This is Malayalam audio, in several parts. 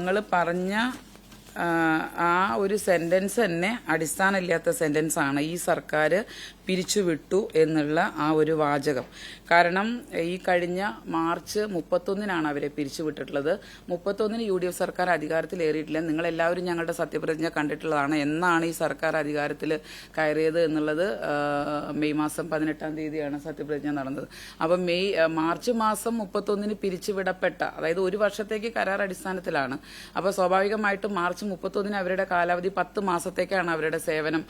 നിങ്ങൾ പറഞ്ഞ ആ ഒരു സെന്റൻസ് തന്നെ അടിസ്ഥാനമില്ലാത്ത സെന്റൻസ് ആണ്. ഈ സർക്കാർ പിരിച്ചുവിട്ടു എന്നുള്ള ആ ഒരു വാചകം. കാരണം ഈ കഴിഞ്ഞ മാർച്ച് 31-നാണ് അവരെ പിരിച്ചുവിട്ടിട്ടുള്ളത്. 31-ന് UDF സർക്കാർ അധികാരത്തിലേറിയിട്ടില്ല. നിങ്ങളെല്ലാവരും ഞങ്ങളുടെ സത്യപ്രതിജ്ഞ കണ്ടിട്ടുള്ളതാണ്. എന്നാണ് ഈ സർക്കാർ അധികാരത്തിൽ കയറിയത് എന്നുള്ളത് മെയ് മാസം 18-ാം തീയതിയാണ് സത്യപ്രതിജ്ഞ നടന്നത്. അപ്പം മാർച്ച് മാസം 31-ന് പിരിച്ചുവിടപ്പെട്ട, അതായത് ഒരു വർഷത്തേക്ക് കരാർ അടിസ്ഥാനത്തിലാണ്. അപ്പോൾ സ്വാഭാവികമായിട്ടും മാർച്ച് 31-ന് അവരുടെ കാലാവധി 10 മാസത്തേക്കാണ് അവരുടെ സേവനം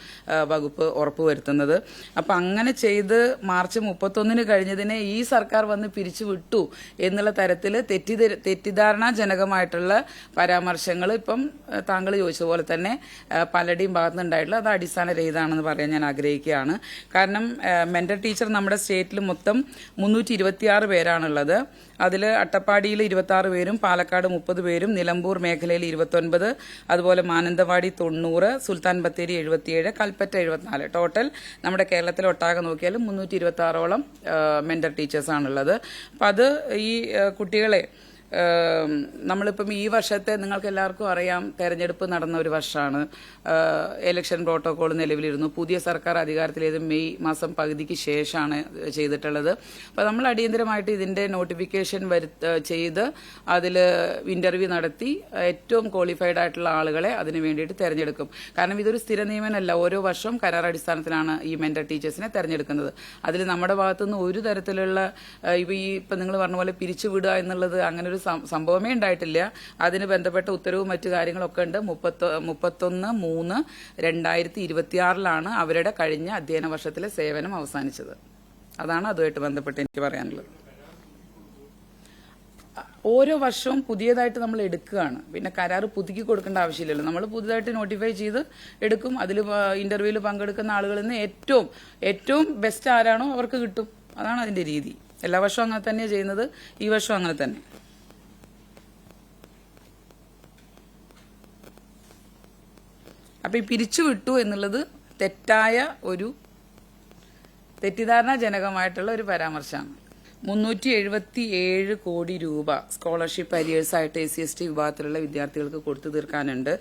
വകുപ്പ് ഉറപ്പുവരുത്തുന്നത്. അപ്പം അങ്ങനെ ചെയ്ത് മാർച്ച് 31-ന് കഴിഞ്ഞതിനെ ഈ സർക്കാർ വന്ന് പിരിച്ചുവിട്ടു എന്നുള്ള തരത്തിൽ തെറ്റിദ്ധാരണാജനകമായിട്ടുള്ള പരാമർശങ്ങൾ ഇപ്പം താങ്കൾ ചോദിച്ചതുപോലെ തന്നെ പലരുടെയും ഭാഗത്തുനിന്നുണ്ടായിട്ടുള്ള അത് അടിസ്ഥാനരഹിതമാണെന്ന് പറയാൻ ഞാൻ ആഗ്രഹിക്കുകയാണ്. കാരണം മെന്റർ ടീച്ചർ നമ്മുടെ സ്റ്റേറ്റിൽ മൊത്തം 326 പേരാണുള്ളത്. അതിൽ അട്ടപ്പാടിയിൽ 26 പേരും, പാലക്കാട് 30 പേരും, നിലമ്പൂർ മേഖലയിൽ 29, അതുപോലെ മാനന്തവാടി 90, സുൽത്താൻ ബത്തേരി 77, കൽപ്പറ്റ 74. ടോട്ടൽ നമ്മുടെ കേരളത്തിൽ ഒട്ടാകെ നോക്കിയാലും 326ഓളം മെന്റർ ടീച്ചേഴ്സാണുള്ളത്. അപ്പം അത് ഈ കുട്ടികളെ നമ്മളിപ്പം ഈ വർഷത്തെ നിങ്ങൾക്ക് എല്ലാവർക്കും അറിയാം, തെരഞ്ഞെടുപ്പ് നടന്ന ഒരു വർഷമാണ്. ഇലക്ഷൻ പ്രോട്ടോകോൾ നിലവിലിരുന്നു. പുതിയ സർക്കാർ അധികാരത്തിലേത് മെയ് മാസം പകുതിക്ക് ശേഷമാണ് ചെയ്തിട്ടുള്ളത്. അപ്പോൾ നമ്മൾ അടിയന്തരമായിട്ട് ഇതിൻ്റെ നോട്ടിഫിക്കേഷൻ ചെയ്ത് അതിൽ ഇന്റർവ്യൂ നടത്തി ഏറ്റവും ക്വാളിഫൈഡ് ആയിട്ടുള്ള ആളുകളെ അതിന് വേണ്ടിയിട്ട് തിരഞ്ഞെടുക്കും. കാരണം ഇതൊരു സ്ഥിര നിയമനമല്ല. ഓരോ വർഷവും കരാർ അടിസ്ഥാനത്തിലാണ് ഈ മെന്റർ ടീച്ചേഴ്സിനെ തിരഞ്ഞെടുക്കുന്നത്. അതിൽ നമ്മുടെ ഭാഗത്തുനിന്ന് ഒരു തരത്തിലുള്ള ഇപ്പം നിങ്ങൾ പറഞ്ഞ പോലെ പിരിച്ചുവിടുക എന്നുള്ളത് അങ്ങനെ ഒരു സംഭവമേ ഉണ്ടായിട്ടില്ല. അതിന് ബന്ധപ്പെട്ട ഉത്തരവും മറ്റു കാര്യങ്ങളൊക്കെ ഉണ്ട്. 31/3/2026 അവരുടെ കഴിഞ്ഞ അധ്യയന വർഷത്തിലെ സേവനം അവസാനിച്ചത്. അതാണ് അതുമായിട്ട് ബന്ധപ്പെട്ട് എനിക്ക് പറയാനുള്ളത്. ഓരോ വർഷവും പുതിയതായിട്ട് നമ്മൾ എടുക്കുകയാണ്. പിന്നെ കരാർ പുതുക്കി കൊടുക്കേണ്ട ആവശ്യമില്ലല്ലോ. നമ്മൾ പുതുതായിട്ട് നോട്ടിഫൈ ചെയ്ത് എടുക്കും. അതിൽ ഇന്റർവ്യൂവിൽ പങ്കെടുക്കുന്ന ആളുകളിൽ നിന്ന് ഏറ്റവും ബെസ്റ്റ് ആരാണോ അവർക്ക് കിട്ടും. അതാണ് അതിന്റെ രീതി. എല്ലാ വർഷവും അങ്ങനെ തന്നെയാണ് ചെയ്യുന്നത്. ഈ വർഷവും അങ്ങനെ തന്നെ. അപ്പൊ ഈ പിരിച്ചുവിട്ടു എന്നുള്ളത് തെറ്റിദ്ധാരണാജനകമായിട്ടുള്ള ഒരു പരാമർശമാണ്. 377 കോടി രൂപ സ്കോളർഷിപ്പ് അരിയേഴ്സായിട്ട് SC/ST വിഭാഗത്തിലുള്ള വിദ്യാർത്ഥികൾക്ക് കൊടുത്തു തീർക്കാനുണ്ട്.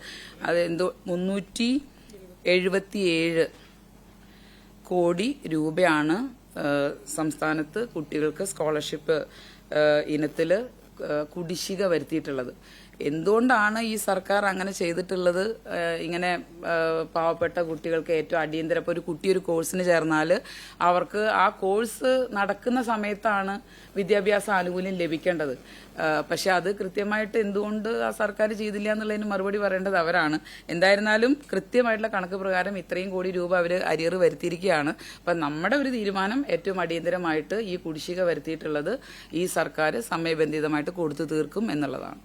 അതെന്തോ 377 കോടി രൂപയാണ് സംസ്ഥാനത്ത് കുട്ടികൾക്ക് സ്കോളർഷിപ്പ് ഇനത്തിൽ കുടിശ്ശിക വരുത്തിയിട്ടുള്ളത്. എന്തുകൊണ്ടാണ് ഈ സർക്കാർ അങ്ങനെ ചെയ്തിട്ടുള്ളത്? ഇങ്ങനെ പാവപ്പെട്ട കുട്ടികൾക്ക് ഏറ്റവും അടിയന്തരം, ഇപ്പോൾ ഒരു കുട്ടി ഒരു കോഴ്സിന് ചേർന്നാൽ അവർക്ക് ആ കോഴ്സ് നടക്കുന്ന സമയത്താണ് വിദ്യാഭ്യാസ ആനുകൂല്യം ലഭിക്കേണ്ടത്. പക്ഷെ അത് കൃത്യമായിട്ട് എന്തുകൊണ്ട് ആ സർക്കാർ ചെയ്തില്ല എന്നുള്ളതിന് മറുപടി പറയേണ്ടത് അവരാണ്. എന്തായിരുന്നാലും കൃത്യമായിട്ടുള്ള കണക്ക് പ്രകാരം ഇത്രയും കോടി രൂപ അവർ അരിയർ വരുത്തിയിരിക്കുകയാണ്. അപ്പം നമ്മുടെ ഒരു തീരുമാനം ഏറ്റവും അടിയന്തരമായിട്ട് ഈ കുടിശ്ശിക വരുത്തിയിട്ടുള്ളത് ഈ സർക്കാർ സമയബന്ധിതമായിട്ട് കൊടുത്തു തീർക്കും എന്നുള്ളതാണ്.